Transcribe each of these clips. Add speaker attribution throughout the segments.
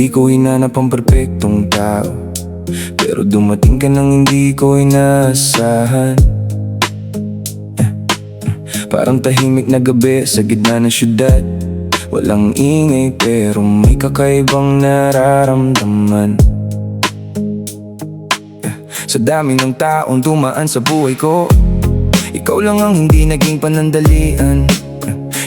Speaker 1: Hindi ko hinanap ang perpektong tao, pero dumating ka nang hindi ko inaasahan. Parang tahimik na gabi sa gitna ng syudad. Walang ingay pero may kakaibang nararamdaman. Sa dami ng taong dumaan sa buhay ko, ikaw lang ang hindi naging panandalian.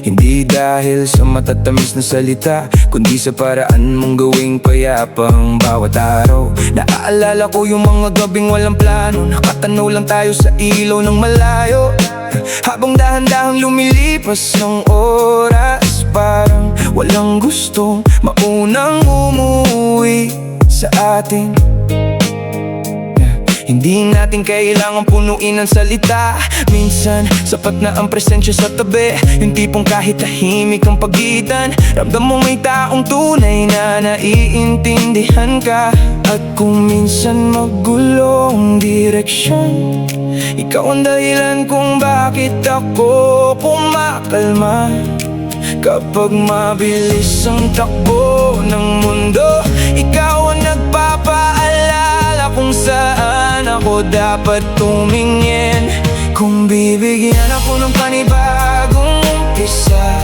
Speaker 1: Hindi dahil sa matatamis na salita, kundi sa paraan mong gawing payapang bawat araw. Naaalala ko yung mga gabing walang plano, nakatanaw lang tayo sa ilaw ng malayo. Habang dahan-dahang lumilipas ng oras, parang walang gustong maunang umuwi sa atin. Hindi natin kailangan punuin ang salita. Minsan, sapat na ang presensya sa tabi. Yung tipong kahit tahimik ang pagitan, ramdam mo may taong tunay na naiintindihan ka. At kung minsan magulo ang direksyon, ikaw ang dahilan kung bakit ako kumakalma. Kapag mabilis ang takbo ng mundo, ikaw ang nagpapaalala kung saan ako dapat tumingin. Kung bibigyan ako ng panibagong umpisa,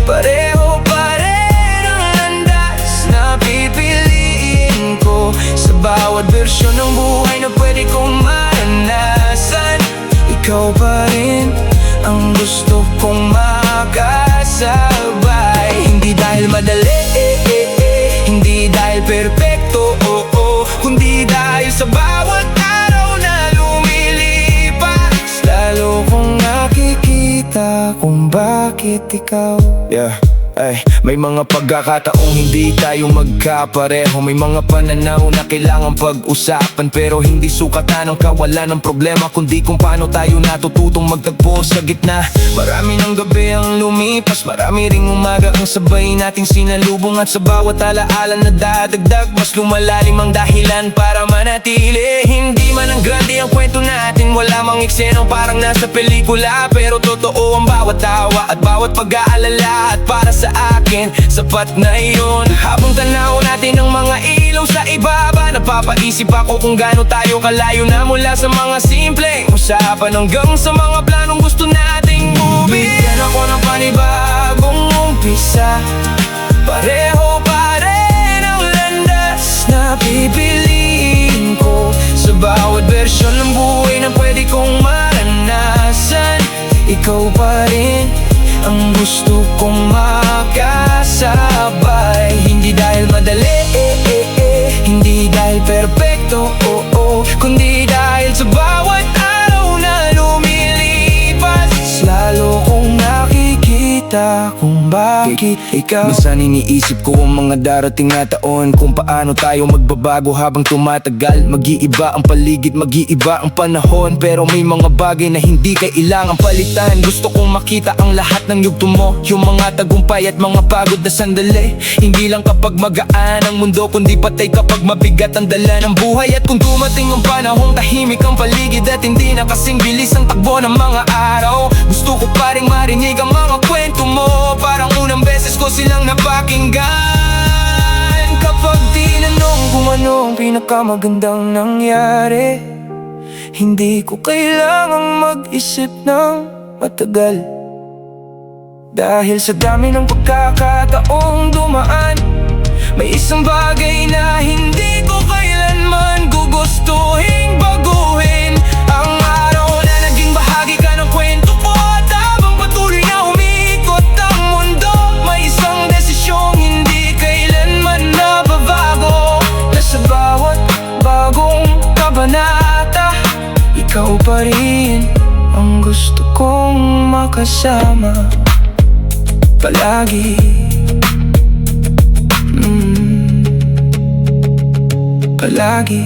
Speaker 1: pareho pa rin ang landas na pipiliin ko. Sa bawat bersyon ng buhay na pwede kong maranasan, ikaw pa rin ang gusto kong makasabay. Hindi dahil madali, hindi dahil perpekto, kundi dahil sa bawat araw na lumilipas, lalo kong nakikita kung bakit ikaw. May mga pagkakataong hindi tayo magkapareho. May mga pananaw na kailangan pag-usapan, pero hindi sukatan ang kawalan ng problema, kundi kung paano tayo natututong magtagpo sa gitna. Marami ng gabi ang lumipas, marami ring umaga ang sabay nating sinalubong. At sa bawat alaala na dadagdag, mas lumalalim ang dahilan para manatili. Hindi man ang grande ang kwento natin, wala mang eksenang parang nasa pelikula, pero totoo ang bawat tawa at bawat pag-aalala. At para sa akin, sapat na iyon. Habang tanaw natin ang mga ilaw sa ibaba, napapaisip ako kung gaano tayo kalayo na mula sa mga simpleng usapan hanggang sa mga planong gusto nating bubuin. Bigyan ako ng panibagong umpisa, pareho pa rin ang landas na pipiliin ko. Sa bawat bersyon ng buhay na pwede kong maranasan, ikaw pa rin ang gusto kong makasabay. Hindi dahil madali, hindi dahil perpekto, kundi dahil sa bawat araw na lumilipas, lalo kong nakikita kung bakit ikaw. Minsan iniisip ko ang mga darating na taon, kung paano tayo magbabago habang tumatagal. Mag-iiba ang paligid, mag-iiba ang panahon, pero may mga bagay na hindi kailangang palitan. Gusto kong makita ang lahat ng yugto mo, yung mga tagumpay at mga pagod na sandali. Hindi lang kapag magaan ang mundo, kundi patay kapag mabigat ang dala ng buhay. At kung dumating ang panahong tahimik ang paligid at hindi na kasing bilis ang takbo ng mga araw, gusto ko pa rin marinig ang mga kwento mo, parang unang beses ko silang napakinggan. Kapag tinanong kung ano ang pinakamagandang nangyari, hindi ko kailangang mag-isip ng matagal. Dahil sa dami ng pagkakataong dumaan, may isang bagay na hindi ko kailanman gugustuhin baguhin. Ang araw na naging bahagi ka ng kwento ko, at habang patuloy na umiikot ang mundo, may isang desisyong hindi kailanman nababago. Na sa bawat bagong kabanata, ikaw pa rin ang gusto kong makasama palagi. Palagi.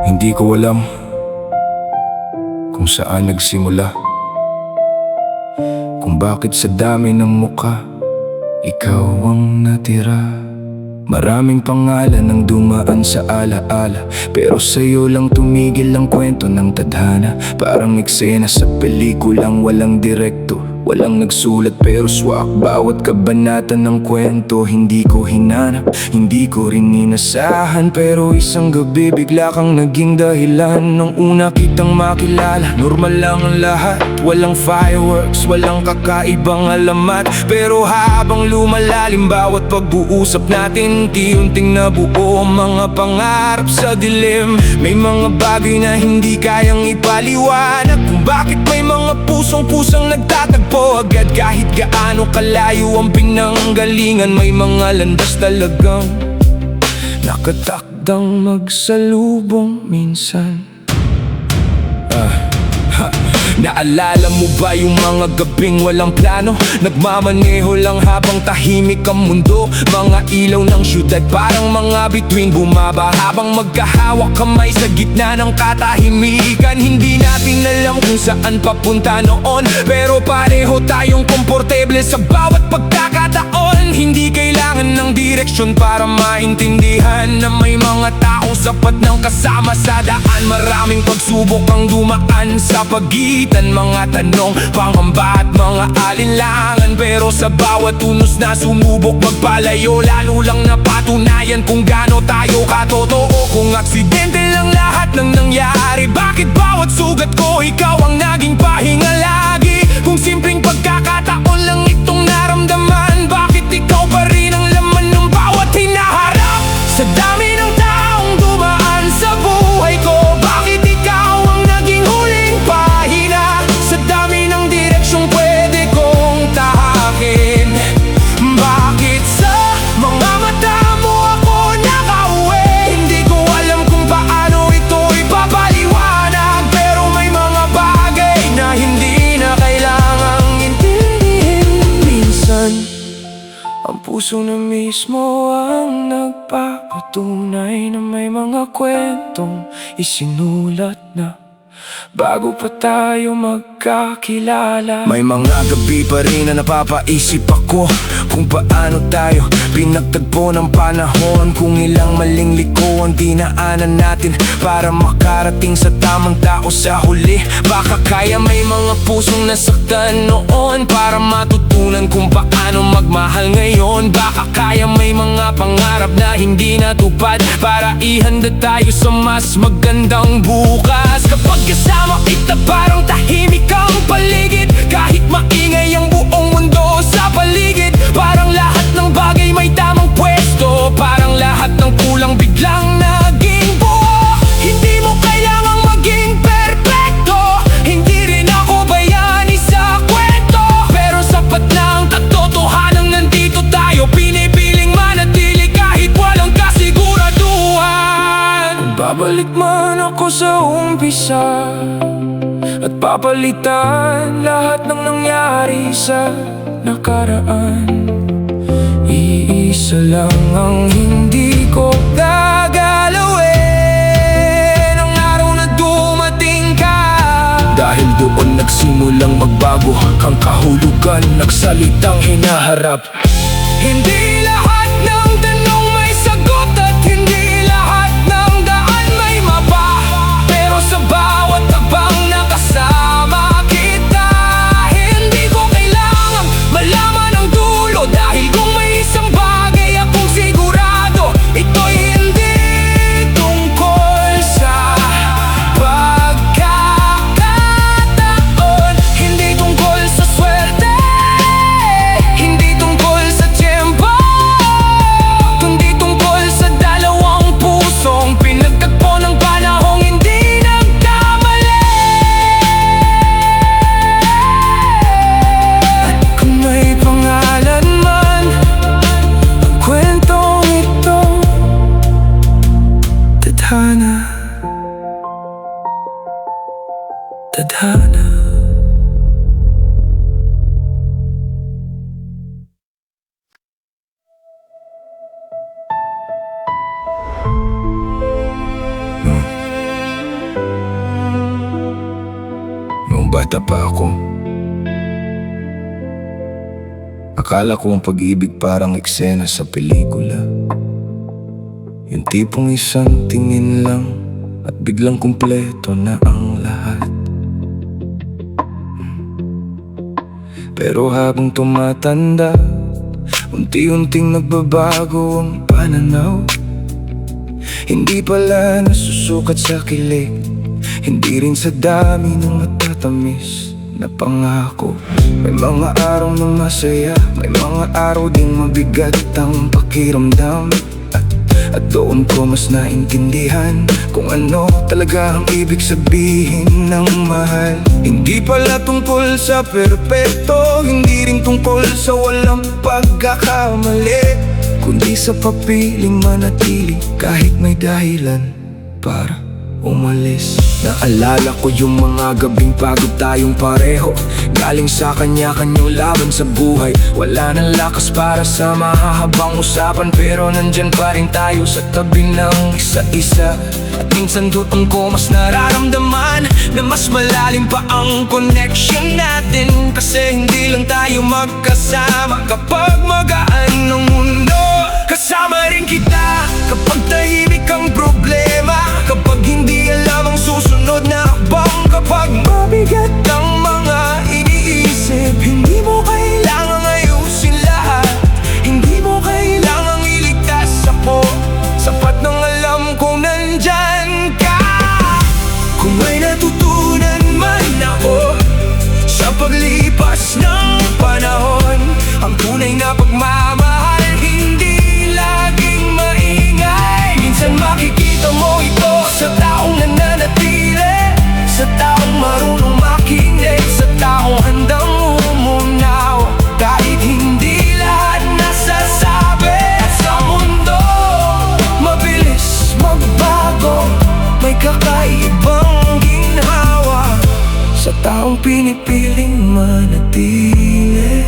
Speaker 1: Hindi ko alam kung saan nagsimula, kung bakit sa dami ng mukha ikaw ang natira. Maraming pangalan ang dumaan sa alaala, pero sa'yo lang tumigil ang kwento ng tadhana. Parang eksena sa pelikulang walang direkto, walang nagsulat pero swak bawat kabanata ng kwento. Hindi ko hinanap, hindi ko rin inasahan, pero isang gabi bigla kang naging dahilan. Nung una kitang makilala, normal lang ang lahat, walang fireworks, walang kakaibang alamat. Pero habang lumalalim bawat pag-uusap natin, unti-unting nabuo ang mga pangarap sa dilim. May mga bagay na hindi kayang ipaliwanag, kung bakit may mga pusong-pusang nagtatagpo agad. Kahit gaano kalayo ang pinanggalingan, may mga landas talagang nakatakdang magsalubong minsan. Naalala mo ba yung mga gabing walang plano? Nagmamaneho lang habang tahimik ang mundo. Mga ilaw ng syudad parang mga bituin bumaba, habang magkahawak kamay sa gitna ng katahimikan. Hindi natin alam kung saan papunta noon, pero pareho tayong komportable sa bawat pagkakataon. Hindi kailangan ng direksyon para maintindihan na may mga taong sapat ng kasama sa daan. Maraming pagsubok ang dumaan sa pagitan, mga tanong, pangamba at mga alinlangan. Pero sa bawat unos na sumubok magpalayo, lalo lang napatunayan kung gaano tayo katotoo. Kung aksidente lang lahat ng nangyari, bakit bawat sugat ko ikaw ang naging pahinga lagi? Kung simpleng pagkakataon lang itong naramdaman, bakit ikaw pa rin ang laman ng bawat hinaharap? Sa dami ng taong dumaan sa buhay ko, bakit ikaw ang naging huling pahina? Sa dami ng direksyong pwede kong tahakin, bakit sa mga mata mo ako nakauwi? Hindi ko alam kung paano ito ipapaliwanag, pero may mga bagay na hindi na kailangang intindihin. Minsan ang puso na mismo ang nagpapatunay na may mga kwentong isinulat na bago pa tayo magkakilala. May mga gabi pa rin na napapaisip ako kung paano tayo pinagtagpo ng panahon, kung ilang maling liko ang dinaanan natin para makarating sa tamang tao sa huli. Baka kaya may mga pusong nasaktan noon para matutunan kung paano magmahal ngayon. Baka kaya may mga pangarap na hindi natupad para ihanda tayo sa mas magandang bukas. Kapag kasama kita parang tahimik ang paligid, kahit maingay ang buong mundo sa paligid. Parang lahat ng bagay may tamang pwesto, parang lahat ng kulang biglang naging buo. Hindi mo kailangang maging perfecto, hindi rin ako bayani sa kwento, pero sapat na ang katotohanan, nandito tayo, pinipiling manatili kahit walang kasiguraduhan. Babalik man ako sa umpisa at papalitan lahat ng nangyari sa nakaraan. Iisa lang ang hindi ko gagalawin, ang araw na dumating ka. Dahil doon nagsimulang magbago ang kahulugan ng salitang hinaharap. Hindi lahat ng tanong may sagot at hindi lahat ng daan may mapa, pero sa bawat tagbang nakasama kita, hindi ko kailangang malaman ang dulo. Dahil kung may isang bagay akong sigurado, ito'y hindi tungkol sa pagkakataon, hindi tungkol sa swerte, hindi tungkol sa tiyempo, kundi tungkol sa dalawang pusong pinagtagpo ng panahong hindi nagkamali. At kung may pangalan man ang kwentong ito, tadhana, tadhana. Noong bata pa ako, akala ko ang pag-ibig parang eksena sa pelikula. Yung tipong isang tingin lang at biglang kumpleto na ang lahat. Pero habang tumatanda, unti-unting nagbabago ang pananaw. Hindi pala nasusukat sa kilig, hindi rin sa dami ng matatamis na pangako. May mga araw na masaya, may mga araw ding mabigat ang pakiramdam. At doon ko mas naintindihan kung ano talaga ang ibig sabihin ng mahal. Hindi pala tungkol sa perpekto, hindi rin tungkol sa walang pagkakamali, kundi sa papiling manatili kahit may dahilan para umalis. Naalala ko yung mga gabing pagod tayong pareho, galing sa kanya-kanyang laban sa buhay. Wala nang lakas para sa mahahabang usapan, pero nandyan pa rin tayo sa tabi ng isa-isa. At minsan doon ko mas nararamdaman na mas malalim pa ang connection natin, kasi hindi lang tayo magkasama kapag magaan ng mundo. Kasama rin kita kapag tahimik ang problema, kapag hindi alam ang susunod na hakbang, kapag mabigat ang mga iniisip. Hindi mo kailangang ayusin lahat, hindi mo kailangang iligtas ako. Sapat nang alam kong nandyan ka. Kung may natutunan man ako sa paglipas ng panahon, ang tunay na pagmamahal hindi laging maingay. Minsan makikita mo ito sa taong nananatili, sa taong marunong makinig, sa taong handang umunaw kahit hindi lahat nasasabi. At sa mundo mabilis magbago, may kakaibang ginhawa sa taong pinipiling manatili.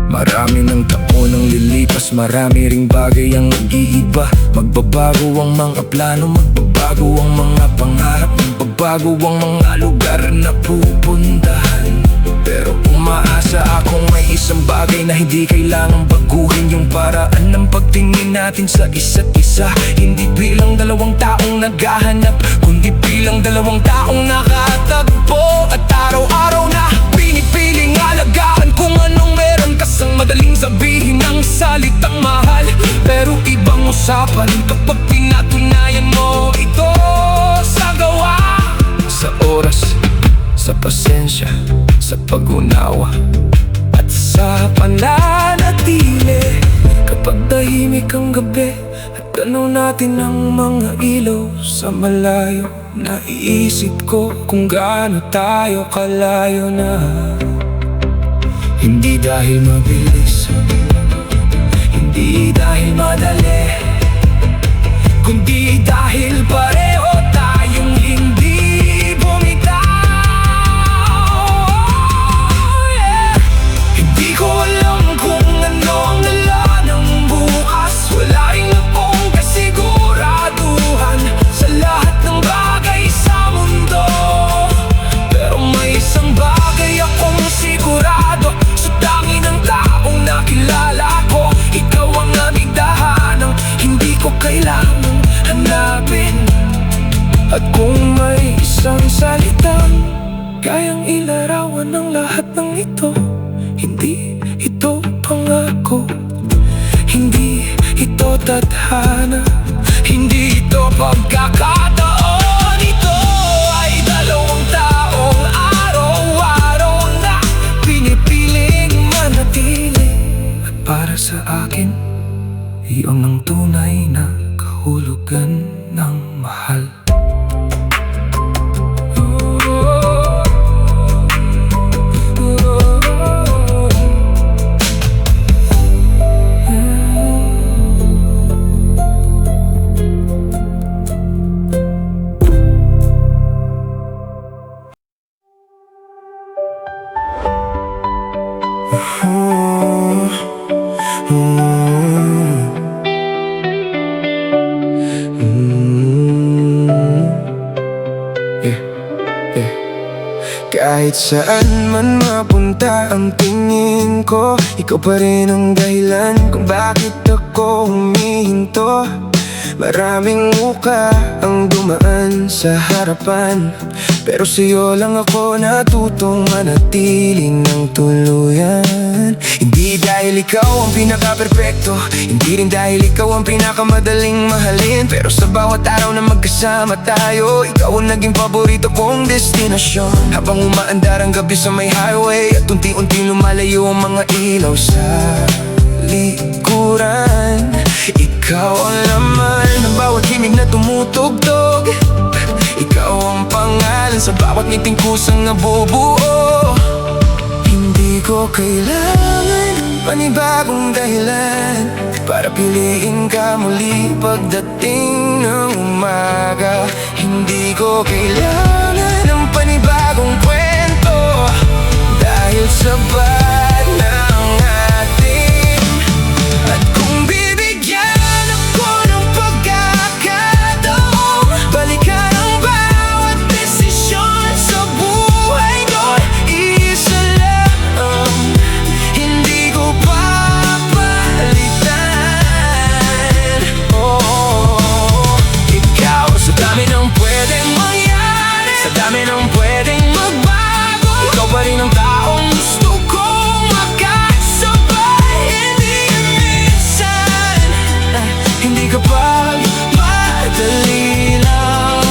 Speaker 1: Marami ng taon ang lilipas, marami ring bagay ang nag-iiba. Magbabago ang mga plano, magbabago ang mga pangarap, magbabago ang mga lugar na pupuntahan. Pero umaasa akong may isang bagay na hindi kailangang baguhin, yung paraan ng pagtingin natin sa isa't isa. Hindi bilang dalawang taong naghahanap, kundi bilang dalawang taong nakatagpo. At araw-araw na pinipiling alagaan kung anong meron, kasang madaling sabihin ang salitang mahal, pero ibang usapan kapag pinatunayan mo ito sa gawa. Sa oras, sa pasensya, sa pag-unawa, at sa pananatili. Kapag tahimik ang gabi at tanaw natin ang mga ilaw sa malayo, naiisip ko kung gaano tayo kalayo na. Hindi dahil mabilis, hindi dahil madali, kundi dahil pareho tayong hindi bumitaw. Hindi ko alam kung ano ang dala ng bukas, wala rin akong kasiguraduhan sa lahat ng bagay sa mundo. Pero may isang bagay akong sigurado, sa tangi ng taong nakilala ko, ikaw ang amidahan ng hindi ko kailangang hanapin. At kung may isang salitang kayang ilarawan ng lahat ng ito, hindi ito pangako, hindi ito tadhana, hindi ito pagkakataon. Ito ay dalawang taong araw-araw na pinipiling manatili. At para sa akin, iyon ang tunay na kahulugan ng mahal. Kahit saan man mapunta ang tingin ko, ikaw pa rin ang dahilan kung bakit ako humihinto. Maraming muka ang dumaan sa harapan, pero sa'yo lang ako natutong manatili ng tuluyan. Hindi dahil ikaw ang pinaka-perpekto, hindi rin dahil ikaw ang pinakamadaling mahalin, pero sa bawat araw na magkasama tayo, ikaw ang naging paborito kong destinasyon. Habang umaandar ang gabi sa may highway at unti-unti lumalayo ang mga ilaw sa likuran, ikaw ang laman ng bawat himig na tumutugtog. Ikaw ang pangalan sa bawat ngiting kusang nabubuo. Hindi ko kailangan panibagong dahilan para piliin ka muli pagdating ng umaga. Hindi ko kailangan ng panibagong kwento, dahil sapat na ang ating. At kung bibigyan ako ng pagkakataon, balikan ang bawat desisyon sa buhay ko. Isa lang, hindi ko papalitan. Oh, ikaw sa dami ng pwedeng mangyari, sa dami ng pwedeng magbago, ikaw pa rin ang taong gusto kong makasabay. Hindi ka pagmadali lang,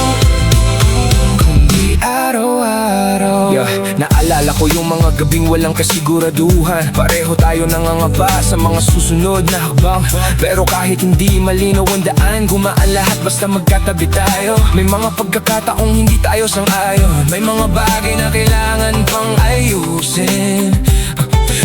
Speaker 1: kundi araw-araw. Naalala ko yung mga gabing walang kasiguraduhan, pareho tayo nangangapa sa mga susunod na hakbang. Pero kahit hindi malinaw ang daan, gumaan lahat basta magkatabi tayo. May mga pagkakataong hindi tayo sang-ayon, may mga bagay na kailangan pang ayusin,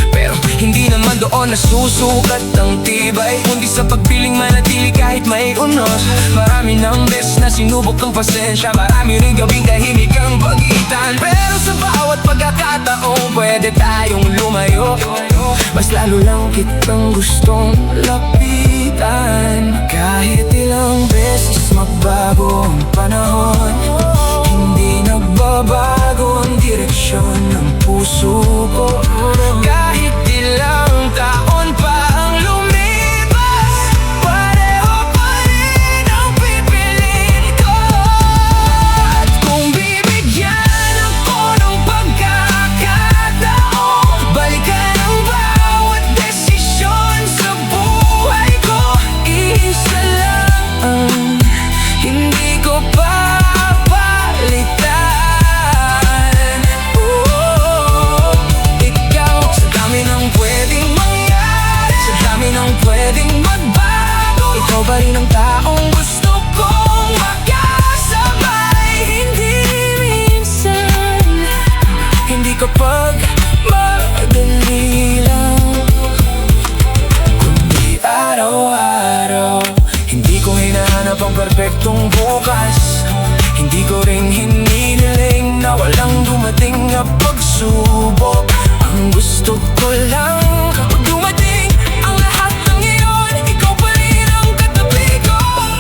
Speaker 1: pero hindi naman doon nasusukat ang tibay, kundi sa pagpiling manatili kahit may unos. Marami ng beses na sinubok ang pasensya, marami rin gabing tahimik ang pagitan, pero sa bawat pagkakataon pwede tayong lumayo. Mas lalo lang kitang gustong lapitan. Kahit ilang beses magbago ang panahon, hindi nagbabago ang direksyon ng puso ko. Kahit ilang taon pa ang lumipas, pareho pa rin ang pipiliin ko. At kung bibigyan ako ng pagkakataon, balikan ang bawat desisyon sa buhay ko. Isa lang, hindi ko papalitan. Pwedeng magbago, ikaw pa rin ang taong gusto kong makasabay. Hindi minsan, hindi kapag madali lang, kundi araw-araw. Hindi ko hinahanap ang perpektong bukas, hindi ko rin hinihiling na walang dumating na pagsubok. Ang gusto ko lang kapag dumating ang lahat ng iyon, ikaw pa rin ang katabi ko.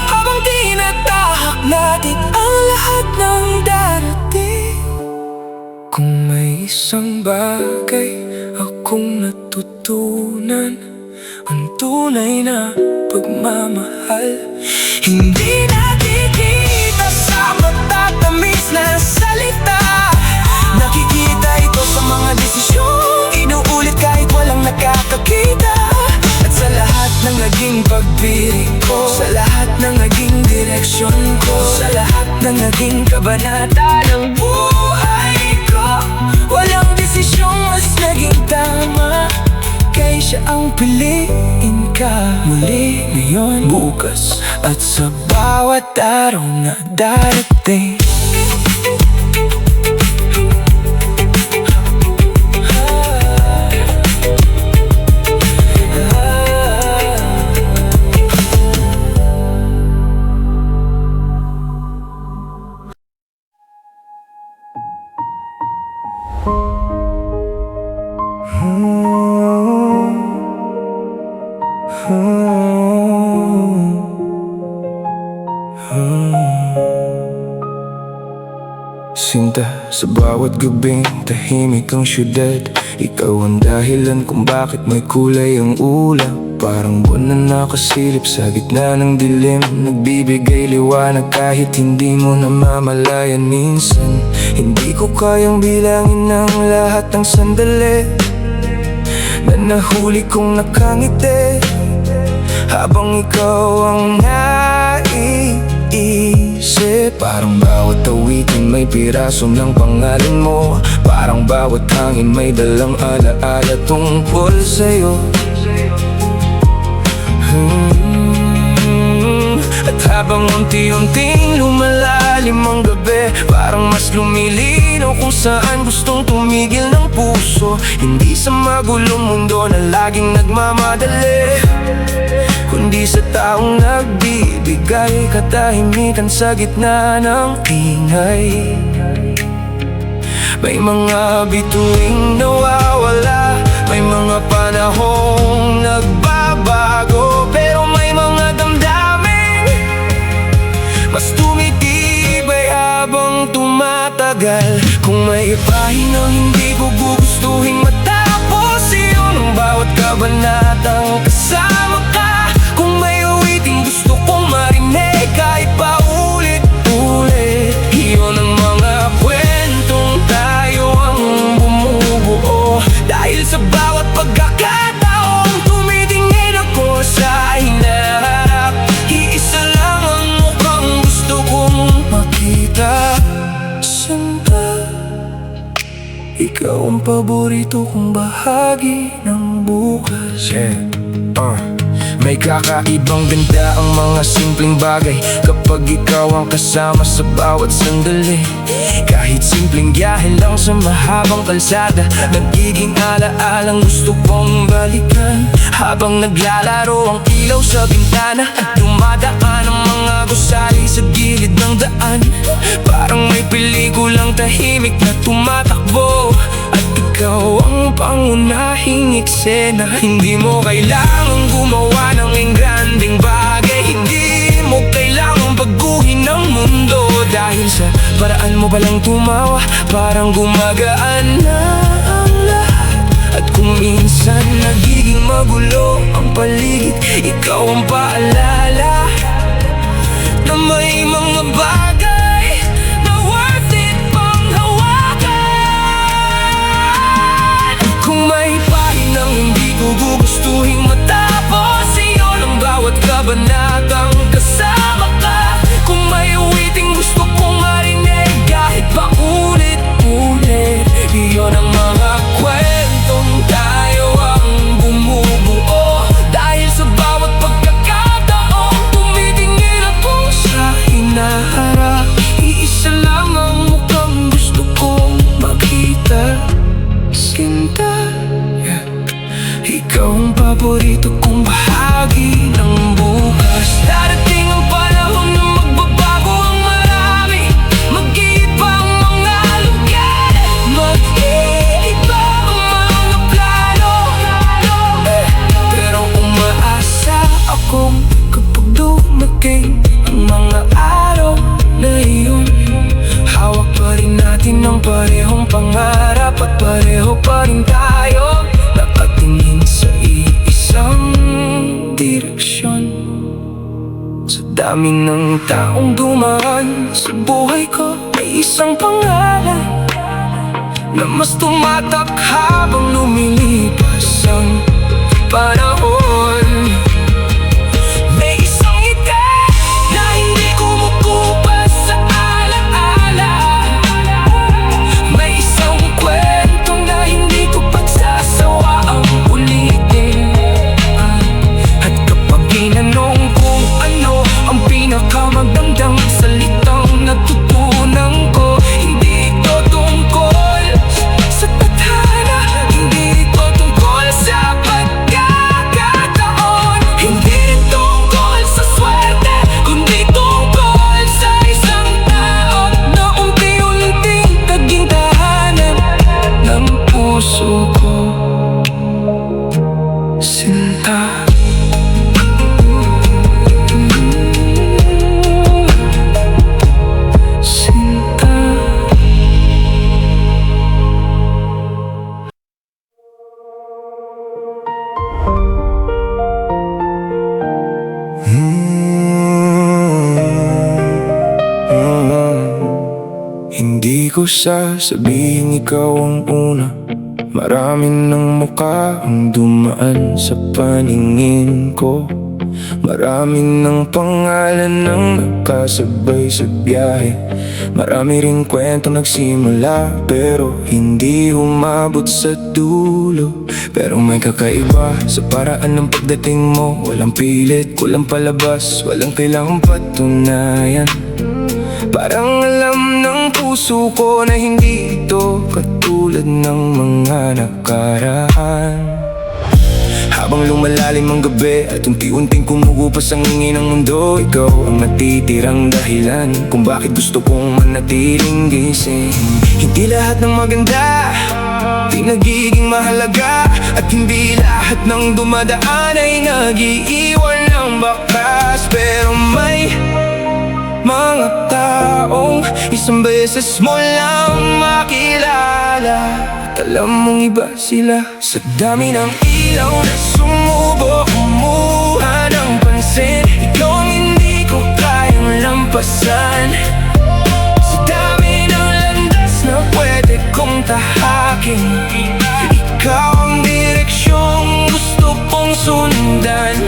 Speaker 1: Habang tinatahak natin ang lahat ng darating. Kung may isang bagay akong natutunan, ang tunay na pagmamahal, hindi nakikita sa matatamis na salita. Nakikita ito sa mga desisyong inuulit kahit walang nakakakita. At sa lahat ng naging pagpili ko, sa lahat ng naging direksyon ko, sa lahat ng naging kabanata ng buhay ko, walang desisyong mas naging tama kaysa ang piliin ka muli, ngayon, bukas, at sa bawat araw na darating. Sinta, sa bawat gabing tahimik ang syudad, ikaw ang dahilan kung bakit may kulay ang ulap. Parang buwan na nakasilip sa gitna ng dilim, nagbibigay liwanag kahit hindi mo namamalayan. Minsan, hindi ko kayang bilangin ang lahat ng sandali na nahuli kong nakangiti, habang ikaw ang naiisip. Parang bawat awitin may piraso ng pangalan mo, parang bawat hangin may dalang alaala tungkol sa'yo. At habang unti-unting lumalalim ang gabi, parang mas lumilinaw kung saan gustong tumigil ng puso. Hindi sa magulong mundo na laging nagmamadali, kundi sa taong nagbibigay katahimikan sa gitna ng ingay. May mga bituing nawawala, may mga panahong nagbabago, pero may mga damdamin mas tumitibay habang tumatagal. Kung may pahinang hindi ko gugustuhin matapos, iyon ang bawat kabanatang kasama ka. Kung may awiting gusto kong marinig kahit paulit-ulit, iyon ang mga kwentong tayo ang bumubuo. Dahil sa bawat pagkakataong tumitingin ako sa hinaharap, iisa lang ang mukhang gusto kong makita. Sinta, ikaw ang paborito kong bahagi ng bukas. May kakaibang ganda ang mga simpleng bagay kapag ikaw ang kasama sa bawat sandali. Kahit simpleng biyahe lang sa mahabang kalsada, nagiging alaalang gusto kong balikan. Habang naglalaro ang ilaw sa bintana at dumadaan ang mga gusali sa gilid ng daan, parang may pelikulang tahimik na tumatakbo, at ikaw ang pangunahing eksena. Hindi mo kailangang gumawa ng engranding bagay, hindi mo kailangang baguhin ang mundo, dahil sa paraan mo palang tumawa, parang gumagaan na ang lahat. At kung minsan nagiging magulo ang paligid, ikaw ang paalala na may mga bagay na worth it pang hawakan. Kung may pahinang hindi ko gugustuhin matapos, iyon ang bawat kabanatang kasama ka. Kung may awiting gusto kong marinig kahit paulit-ulit, iyon ang mga kwentong tayo ang bumubuo. Dahil sa bawat pagkakataong tumitingin ako sa hinaharap, iisa lang ang mukhang gusto kong makita. Sinta, ikaw ang paborito kong bahagi ng bukas. Darating ang panahon na magbabago ang marami, mag-iiba ang mga lugar, mag-iiba ang mga plano. Pero umaasa akong kapag dumating ang mga araw na iyon, hawak pa rin natin ang parehong pangarap, at pareho pa rin tayo nakatingin sa iisang direksyon. Sa dami ng taong dumaan sa buhay ko, may isang pangalan na mas tumatak habang lumilipas ang panahon. May isang ngiti na hindi kumukupas sa alaala, may isang kwento na hindi ko pagsasawaang ulitin. At kapag ginanong kung ano ang pinakamagandang salitang natutunan ko, hindi ito tungkol sa tadhana, hindi ito tungkol sa pagkakataon, hindi rin tungkol sa swerte, kundi tungkol sa isang tao na unti-unting naging tahanan ng puso ko. Sinta, Sinta, ko sasabihin ikaw ang una. Marami ng mukha ang dumaan sa paningin ko. Marami ng pangalan ng nakasabay sa biyahe. Marami ring kwento nagsimula pero hindi umabot sa dulo. Pero may kakaiba sa paraan ng pagdating mo. Walang pilit, walang palabas, walang kailangang patunayan. Parang alam ng puso ko na hindi ito katulad ng mga nakaraan. Habang lumalalim ang gabi at unti-unting kumukupas ang ingin ng mundo, ikaw ang natitirang dahilan kung bakit gusto kong manatiling gising. Hindi lahat ng maganda di nagiging mahalaga, at hindi lahat ng dumadaan ay nag-iiwan ng bakas. Pero may mga taong isang beses mo lang makilala, at alam mong iba sila. Sa dami ng ilaw na sumubok kumuha ng pansin, ikaw ang hindi ko kayang lampasan. Sa dami ng landas na pwede kong tahakin, ikaw ang direksyong gusto kong sundan.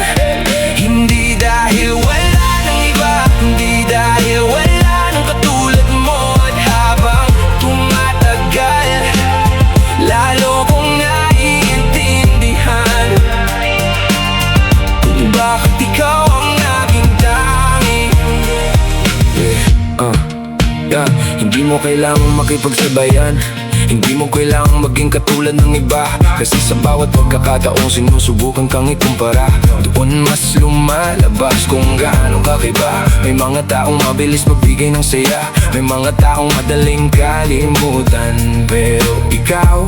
Speaker 1: Hindi dahil wala ng iba, hindi dahil wala ng katulad mo. At habang tumatagal, lalo kong naiintindihan kung bakit ikaw ang naging tangi. Hindi mo kailangang makipagsabayan, hindi mo kailangang maging katulad ng iba. Kasi sa bawat pagkakataong sinusubukan kang ikumpara, doon mas lumalabas kung gaano kakaiba. May mga taong mabilis magbigay ng saya, may mga taong madaling kalimutan. Pero ikaw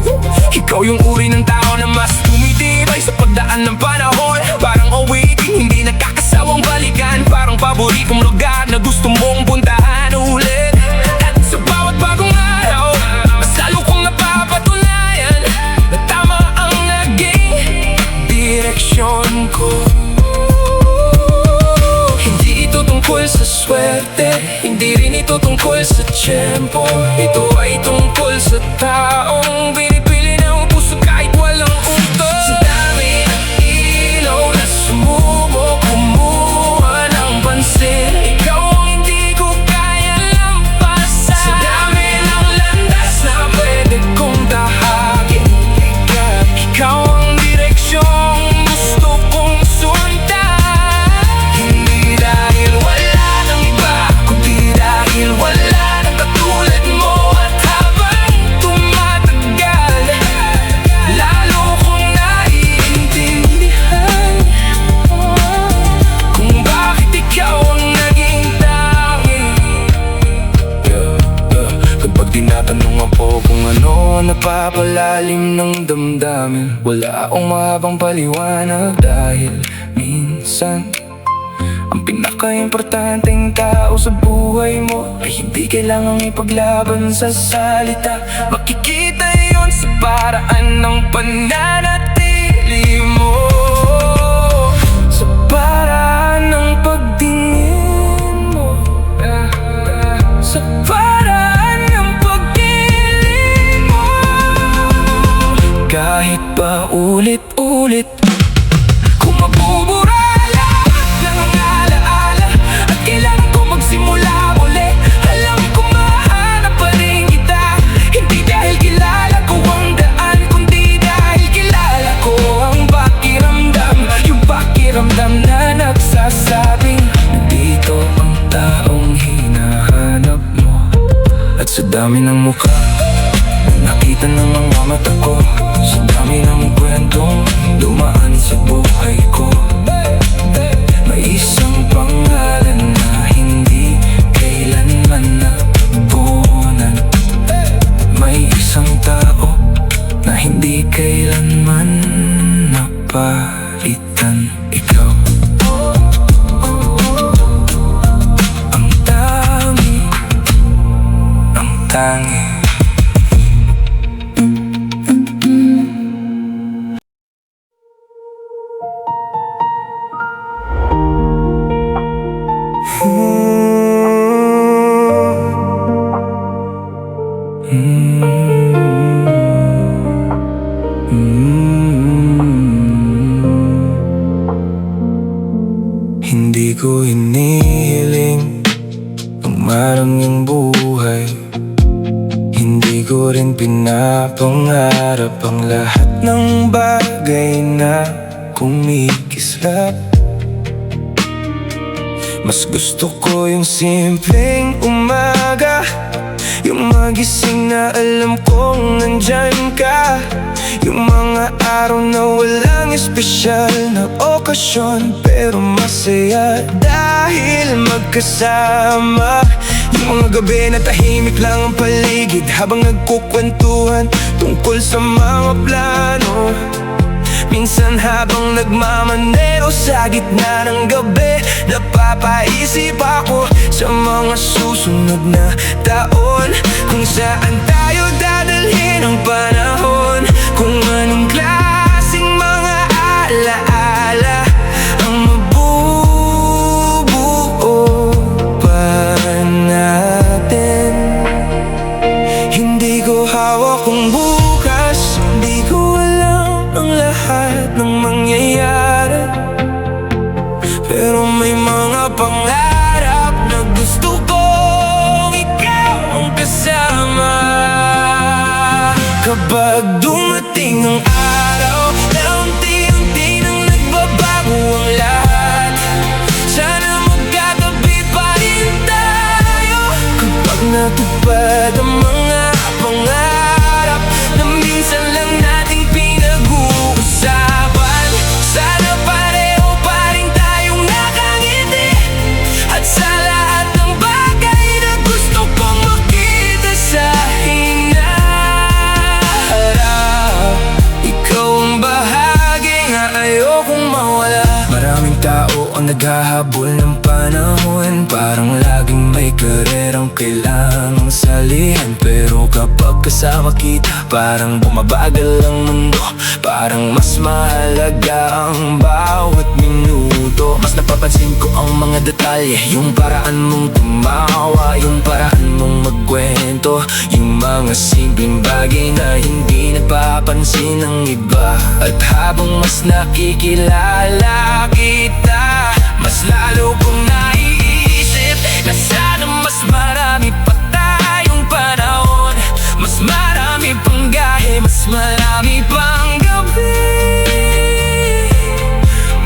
Speaker 1: yung uri ng tao na mas tumitibay sa pagdaan ng panahon. Parang awakening, hindi nakakasawang balikan. Parang paboritong lugar na gusto mong puntahan ulit. At sa bawat bagong araw, mas lalo kong napapatunayan na tama ang naging direksyon ko. Hindi ito tungkol sa swerte, hindi rin ito tungkol sa tiyempo. Ito ay tungkol sa taong pinipili ng puso kahit walang utos. Sa dami ng ilaw na sumubok kumuha ng pansin, ikaw ang hindi ko kaya lampasan. Sa dami ng landas na pwede kong tahakin, ikaw ang direksyong gusto kong sundan. Hindi dahil wala ng iba, kundi dahil wala ng katulad mo. At habang tumatagal, lalo kong naiintindihan kung bakit ikaw ang naging tangi. Kapag tinatanong ako kung ano ang napapalalim ng damdamin, wala akong mahabang paliwanag dahil minsan ang pinaka-importanteng tao sa buhay mo ay hindi kailangang ipaglaban sa salita. Makikita yon sa paraan ng pananatili mo, sa paraan ng pagtingin mo, sa paraan ng pagkiling mo. Kahit pa ulit-ulit kung mabubura lahat ng alaala, at kailangan ko magsimula muli, alam ko mahanap pa rin kita. Hindi dahil kilala ko ang daan, kundi dahil kilala ko ang pakiramdam. Yung pakiramdam na nagsasabing nandito ang taong hinahanap mo. At sa dami ng mukha na nakita ng mga mata ko, sa dami ng kwentong dumaan sa buhay ko, may isang pangalan na hindi kailanman napunan. May isang tao na hindi kailanman napalitan. Ikaw ang tangi, ang tangi. ko hinihiling ang marangyang buhay. Hindi ko rin pinapangarap ang lahat ng bagay na kumikislap. Mas gusto ko yung simpleng umaga, yung magising na alam kong nandyan ka. Yung mga araw na walang espesyal na okasyon, pero masaya dahil magkasama. Yung mga gabi na tahimik lang ang paligid, habang nagkukwentuhan tungkol sa mga plano. Minsan habang nagmamaneho sa gitna ng gabi, napapaisip ako sa mga susunod na taon, kung saan tayo dadalhin ang panahon, kung anong klaseng mga alaala ang mabubuo pa natin. Hindi ko hawak kung bukas, hindi ko alam ang lahat ng mangyayari, pero may mga pangarap na gusto kong ikaw ang kasama. Kapag dumating ang araw na unti-unti nang nagbabago ang lahat, sana magkatabi pa rin tayo. Kapag natupad ang mga pangarap na minsan lang nating pinag-uusapan, sana pareho pa rin tayong nakangiti, at sa lahat ng bagay na gusto kong makita sa hinaharap, ikaw ang bahagi nga ayokong mawala. Maraming tao ang naghahabol ng panahon, parang laging may karerang kailangang salihan, pero kapag kasama kita, parang bumabagal ang mundo. Parang mas mahalaga ang bawat minuto. Mas napapansin ko ang mga detalye, yung paraan mong tumawa, yung paraan mong magkwento, yung mga simpleng bagay na hindi napapansin ng iba. At habang mas nakikilala kita, mas lalo kong naiisip na sana mas marami pa tayong panahon, mas marami pang gahe, mas marami pang gabi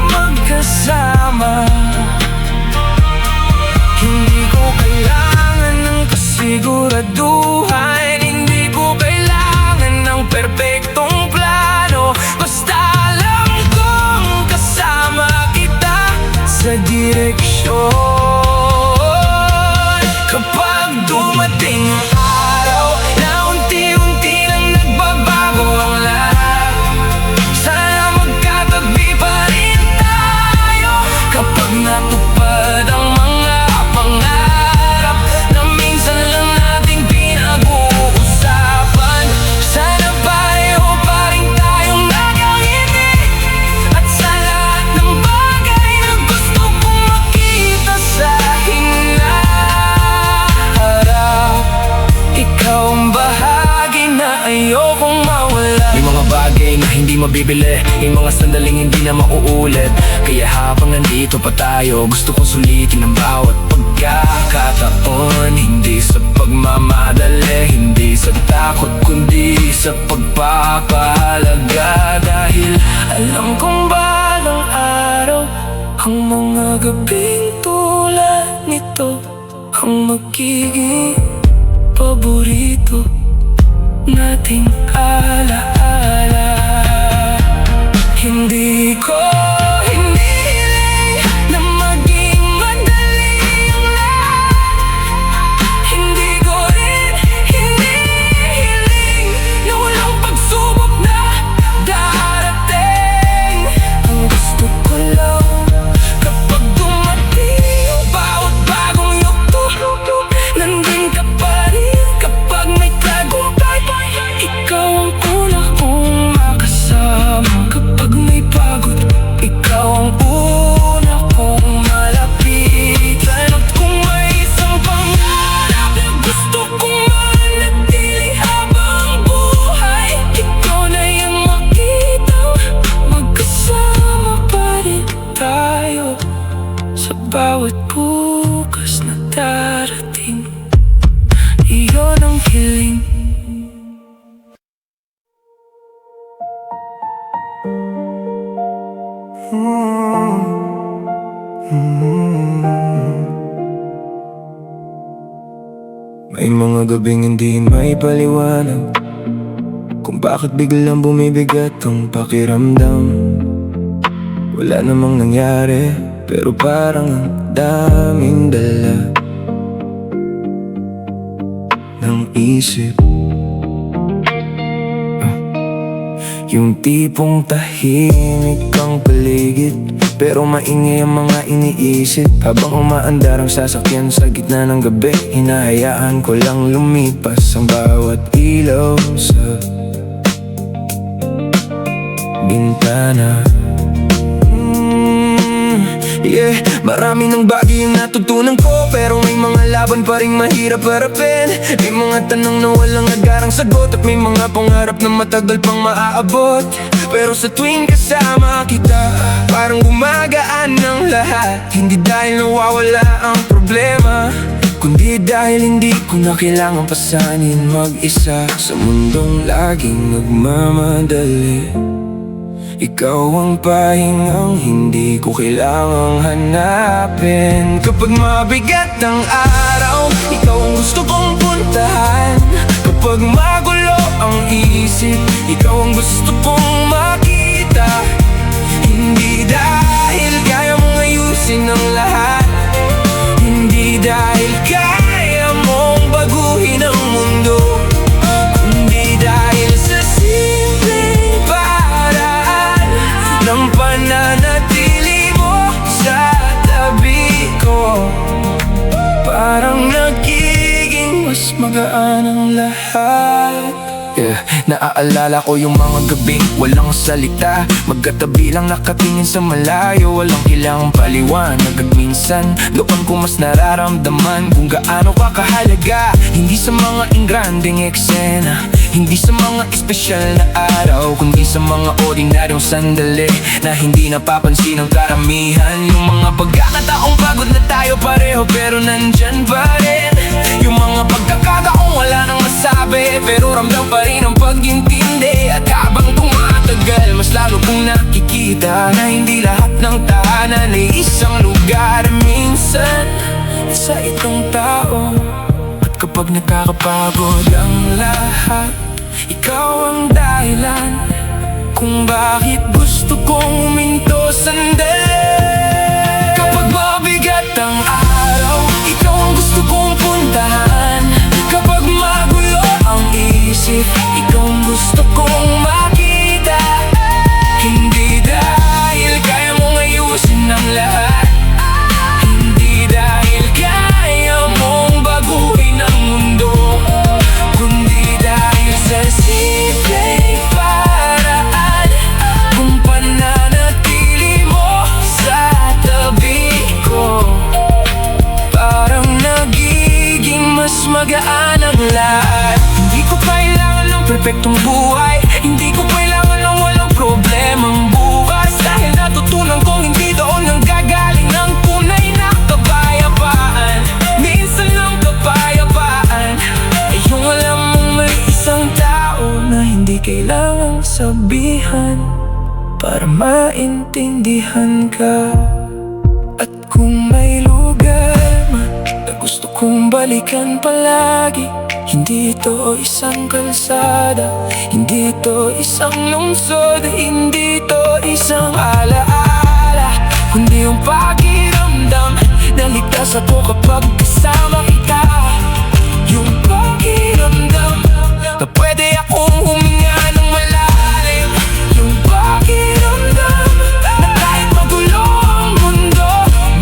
Speaker 1: magkasama. Hindi ko kailangan ng kasiguraduhan, hindi ko kailangan ng perpektong plano, basta alam kong kasama kita sa direksyon. Kapag dumating ang araw na unti-unti nang nagbabago ang lahat, sana magkatabi pa rin tayo. Kapag natupad ang mga pangarap na minsan lang nating pinag-uusapan, sana pareho pa rin tayong nakangiti, at sa lahat ng bagay na gusto kong makita sa hinaharap, ikaw ang bahagi na ayokong mawala. May mga bagay na hindi mabibili, may mga sandaling hindi na mauulit, kaya habang nandito pa tayo, gusto kong sulitin ang bawat pagkakataon. Hindi sa pagmamadali, hindi sa takot, kundi sa pagpapahalaga. Dahil alam kong balang araw, ang mga gabing tulad nito ang magiging paborito nating alaala. Hindi ko hinihiling na maging madali ang lahat, hindi ko rin hinihiling na walang pagsubok na darating. Ang gusto ko lang, kapag dumating ang bawat bagong yugto, nandun ka pa rin. Kapag may tagumpay, ikaw ang una kong makasama. Kapag may pagod, May mga gabing hindi may paliwanag kung bakit biglang bumibigat ang pakiramdam. Wala namang nangyari, pero parang ang daming dala ng isip. Yung tipong tahimik ang paligid, pero maingay ang mga iniisip. Habang umaandar ang sasakyan sa gitna ng gabi, hinahayaan ko lang lumipas ang bawat ilaw sa bintana. Marami ng bagay yung natutunan ko, pero may mga laban pa ring mahirap harapin. May mga tanong na walang agarang sagot, at may mga pangarap na matagal pang maaabot. Pero sa tuwing kasama kita, parang gumagaan ang lahat. Hindi dahil nawawala ang problema, kundi dahil hindi ko na kailangan pasanin mag-isa sa mundong laging nagmamadali. Ikaw ang pahingang hindi ko kailangang hanapin. Kapag mabigat ang araw, ikaw ang gusto kong puntahan. Kapag magulo ang isip, ikaw ang gusto kong makita. Hindi dahil kaya mong ayusin ang lahat, hindi dahil kaya mong baguhin ang mundo, kundi dahil sa simpleng paraan ng pananatili mo sa tabi ko. Parang nagiging mas magaan ang lahat. Naaalala ko yung mga gabing walang salita, magkatabi lang nakatingin sa malayo, walang kailangang paliwanag. At minsan doon ko mas nararamdaman kung gaano ka kahalaga. Hindi sa mga ingranding eksena, hindi sa mga espesyal na araw, kundi sa mga ordinaryong sandali na hindi napapansin ng karamihan. Yung mga pagkakataong pagod na tayo pareho, pero nandyan pa rin. Yung mga pagkakataong wala nang masabi, pero ramdam pa rin ang pag-intindi. At habang tumatagal, mas lalo kong nakikita na hindi lahat ng tahanan ay isang lugar. Minsan, sa itong tao. At kapag nakakapagod ang lahat, ikaw ang dahilan kung bakit gusto kong huminto sandali. Kapag mabigat ang araw, ikaw ang gusto kong puntahan. Kapag magulo ang isip, ikaw ang gusto kong makita. Hindi dahil kaya mong ayusin ang lahat, hindi dahil kaya mong baguhin ang mundo, kundi dahil sa simpleng paraan kung pananatili mo sa tabi ko. Parang nagiging mas magaan ang lahat. Hindi ko kailangan ng perfectong buhay, hindi ko kailangan ng walang problemang bukas. Dahil natutunan kong hindi doon ang gagaling ng tunay na kapayapaan. Minsan ang kapayapaan ay yung alam mong may isang tao na hindi kailangang sabihan para maintindihan ka. At kung may lugar man na gusto kong balikan palagi, hindi ito isang kalsada, hindi ito isang lungsod, hindi ito isang alaala, kundi yung pakiramdam na ligtas ako kapag kasama kita. Yung pakiramdam na pwede akong huminga ng malalim. Yung pakiramdam na kahit magulo ang mundo,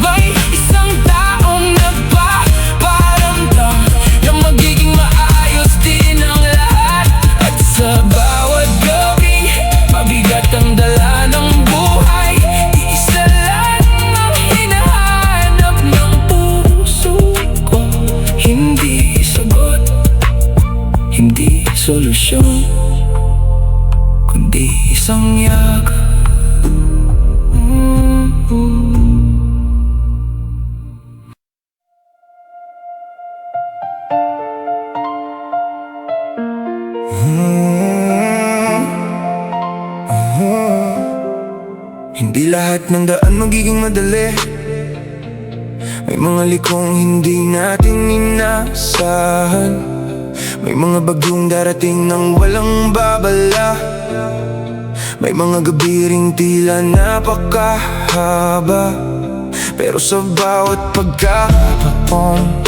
Speaker 1: may isang taong nagpaparamdam na magiging maayos din ang lahat. At sa bawat gabi, mabigat ang dala ng buhay, iisa lang ang hinahanap ng puso ko. Hindi sagot, hindi solusyon, kundi isang yakap. Hindi lahat ng daan magiging madali. May mga likong hindi natin inasahan. May mga bagyong darating nang walang babala. May mga gabi ring tila napakahaba. Pero sa bawat pagkakataon,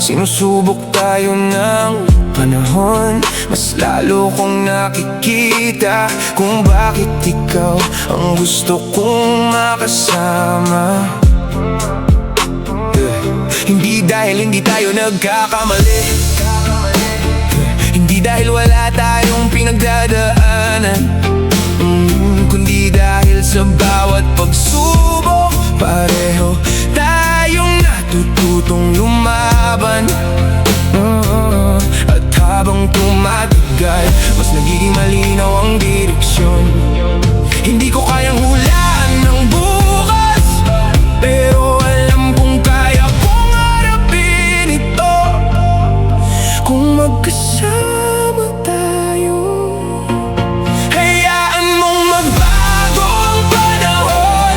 Speaker 1: sinusubok tayo ng panahon. Mas lalo kong nakikita kung bakit ikaw ang gusto kong makasama. Hindi dahil hindi tayo nagkakamali, hindi dahil wala tayong pinagdadaanan, kundi dahil sa bawat pagsubok pareho tayong natututong lumaban. At habang tumatagal, mas nagiging malinaw ang direksyon. Hindi ko kayang hulaan ng bukas, pero alam kong kaya kong harapin ito. Kung magkasama tayo, hayaan mong magbago ang panahon.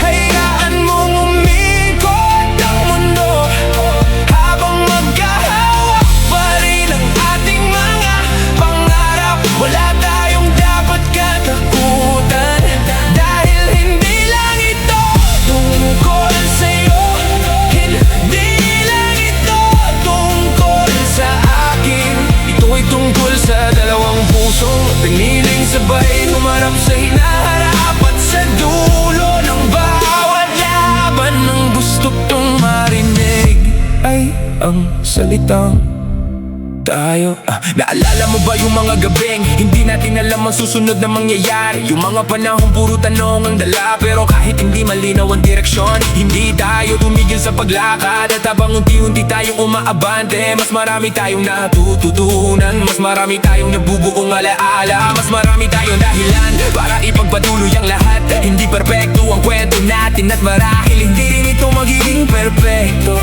Speaker 1: Hayaan mong umikot ang mundo, habang magkahawak pa rin ang ating mga pangarap. Wala tayong dapat katakutan, dahil hindi lang ito tungkol sa'yo. Hindi lang ito tungkol sa akin. Ito'y tungkol sa dalawang pusong piniling sabay humarap sa hinaharap. At sa dulo ng bawat laban, ang gusto kong marinig ay ang salitang tayo. Naalala mo ba yung mga gabing hindi natin alam ang susunod na mangyayari? Yung mga panahong puro tanong ang dala, pero kahit hindi malinaw ang direksyon, hindi tayo tumigil sa paglakad. At habang unti-unti tayong umaabante, mas marami tayong natututunan, mas marami tayong nabubuong alaala, mas marami tayong dahilan para ipagpatuloy ang lahat. Hindi perpekto ang kwento natin, at marahil hindi rin ito magiging perpekto,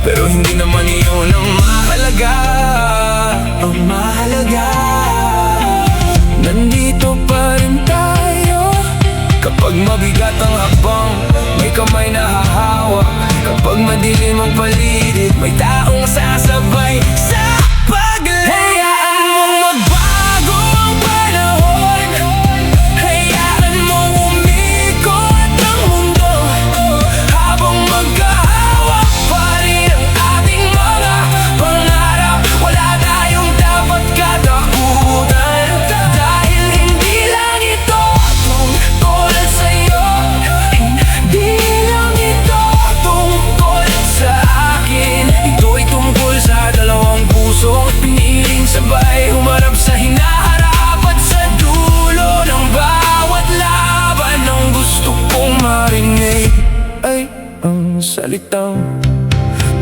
Speaker 1: pero hindi naman iyon ang mahalaga. Ang mahalaga, nandito pa rin tayo. Kapag mabigat ang hakbang, may kamay na hahawak. Kapag madilim ang paligid, may taong sasabay sa paglaban. Hayaan mong magbago ang panahon, hayaan mong umikot ang mundo, habang magkahawak pa rin ang ating mga pangarap. Wala tayong dapat katakutan, dahil hindi lang ito tungkol sa'yo. Hindi lang ito tungkol sa akin. Ito'y tungkol sa dalawang puso piniling sabay humarap sa hinaharap. At sa dulo ng bawat laban, ang gusto kong marinig ay ang salitang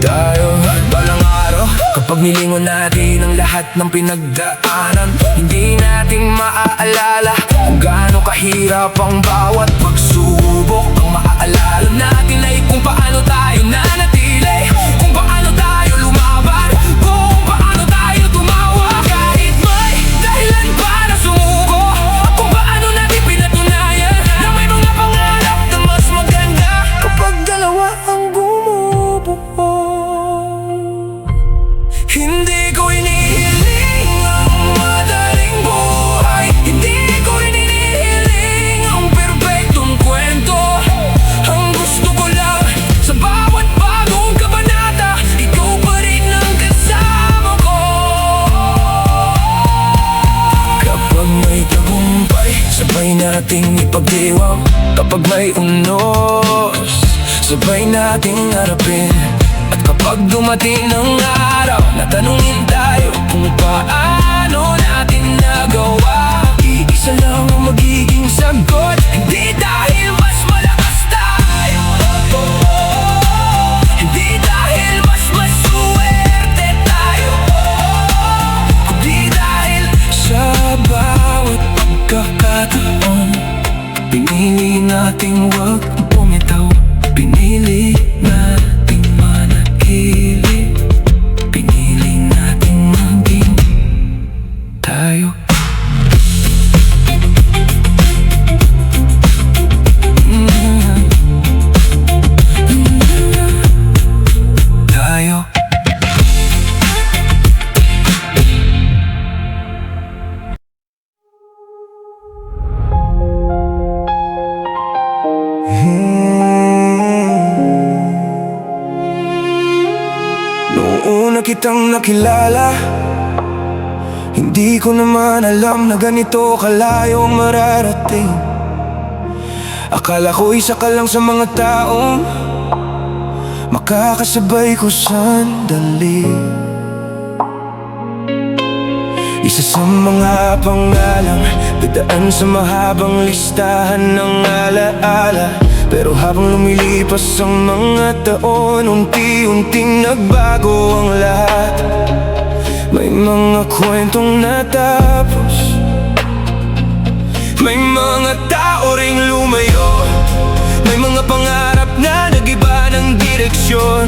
Speaker 1: tayo. At balang araw, kapag nilingon natin ang lahat ng pinagdaanan, hindi natin maaalala kung gaano kahirap ang bawat pagsubok. Ang maaalala natin ay kung paano tayo nanatili, kung paano tayo lumaban, kung paano tayo tumawa kahit may dahilan para sumuko, kung paano natin pinatunayan na may mga pangarap na mas maganda. Kapag dalawa ang bumubuo, hindi ko inihiling ang madaling buhay, hindi ko inihiling ang perpektong kwento. Ang gusto ko lang sa bawat bagong kabanata, ikaw pa rin ang kasama ko. Kapag may tagumpay, sabay nating ipagdiwang. Kapag may unos, sabay nating harapin. At kapag dumating ang araw na tanungin tayo kung paano natin nagawa, iisa lang ang magiging sagot. Hindi dahil mas malakas tayo, hindi dahil mas masuwerte tayo, kundi dahil sa bawat pagkakataon, pinili nating wag bumitaw. Pinili nating manatili, pinili nating maging tayo. na kitang nakilala, hindi ko naman alam na ganito kalayo ang mararating. Akala ko isa ka lang sa mga taong makakasabay ko sandali. Isa sa mga pangalang dadaan sa mahabang listahan ng alaala. Pero habang lumilipas ang mga taon, unti-unting nagbago ang lahat. May mga kwentong natapos, may mga tao ring lumayo, may mga pangarap na nag-iba ng direksyon.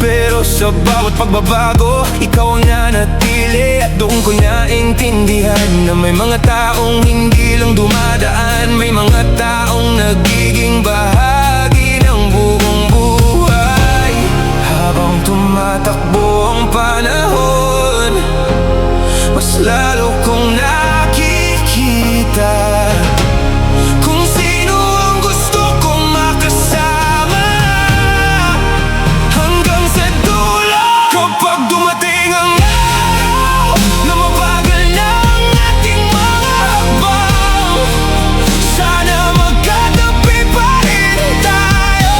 Speaker 1: Pero sa bawat pagbabago, ikaw ang nanatili. At doon ko naintindihan na may mga taong hindi lang dumadaan, may mga taong nagiging bahagi ng buong buhay. Habang tumatakbo ang panahon, mas lalo kong nakikita kung sino ang gusto kong makasama hanggang sa dulo. Kapag dumating ang araw na mabagal na ang ating mga hakbang, sana magkatabi pa rin tayo.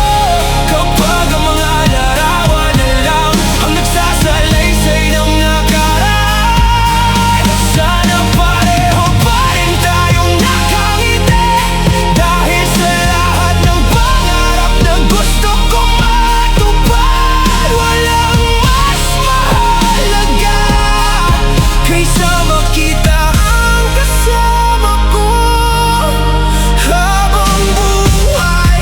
Speaker 1: Kapag ang mga larawan na lang ang nagsasalaysay ng nakaraan, sana pareho pa rin tayong nakangiti. Dahil sa lahat ng pangarap na gusto kong matupad, walang mas mahalaga kaysa makita ang kasama ko habang buhay.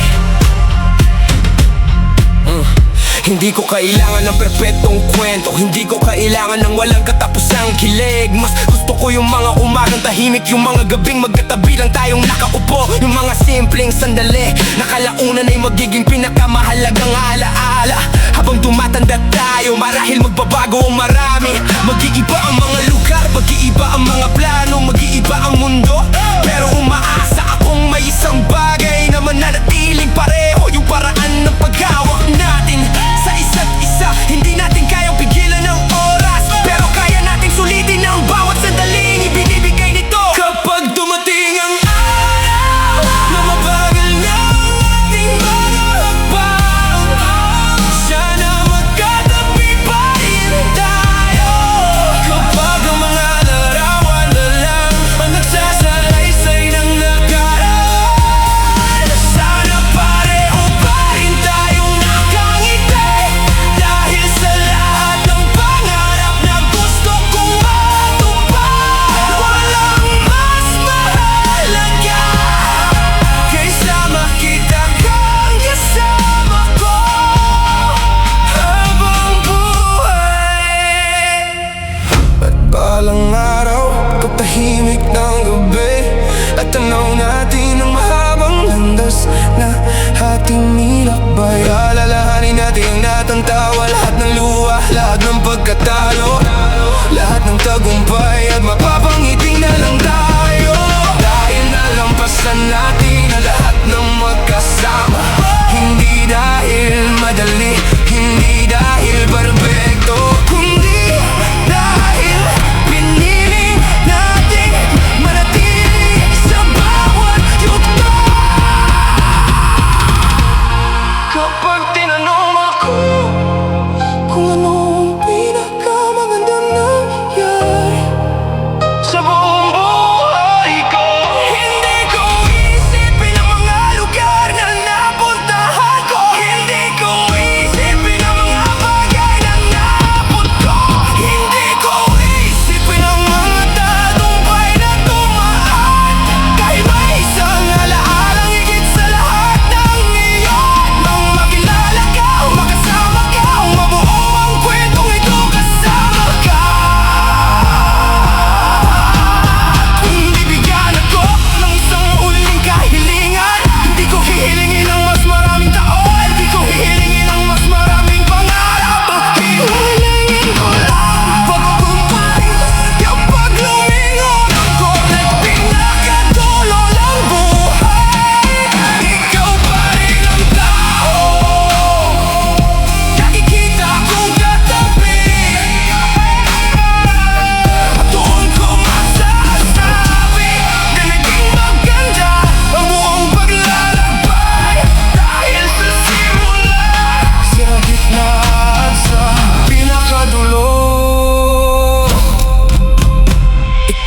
Speaker 1: Hindi ko kailangan ng perpetong kwento, hindi ko kailangan ng walang katapusang kilig. Mas gusto ko yung mga umagang tahimik, yung mga gabing magkatabi lang tayong nakaupo. Yung mga simpleng sandali na kalaunan ay magiging pinakamahalagang alaala. Habang tumatanda tayo, marahil magbabago ang marami. Mag-iiba ang mga lugar, mag-iiba ang mga plano, mag-iiba ang mundo. Pero umaasa akong may isang bagay na mananatiling pareho, yung paraan ng paghawak natin sa isa't isa. Hindi natin kayang pigilan ng oras, pero kaya natin sulitin ang bawat sandaling ibinibigay nito. Kapag dumating ang araw na mabagal na ang ating mga hakbang, sana magkatabi pa rin tayo. Kapag ang mga larawan na lang ang nagsasalaysay ng nakaraan, sana pareho pa rin tayong nakangiti. Dahil sa lahat ng pangarap na gusto kong matupad, walang mas mahalaga kaysa makita kang kasama ko habang buhay. At balang araw, pagtahimik ng gabi, at tanaw natin ang mahabang landas na ating nilakbay. Alalahanin natin ang natantawa, lahat ng luha, lahat ng pagkatalo, lahat ng tagumpay, at mapapangiting na lang tayo. Dahil nalampasan natin ang lahat ng magkasama. Hindi dahil madali, hindi dahil perfecto, kundi dahil pinili natin manatili sa bawat yugto. Kapag tinanong ako kung ano ang pinakamangalangin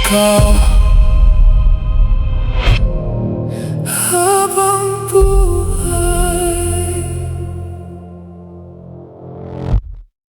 Speaker 1: ikaw.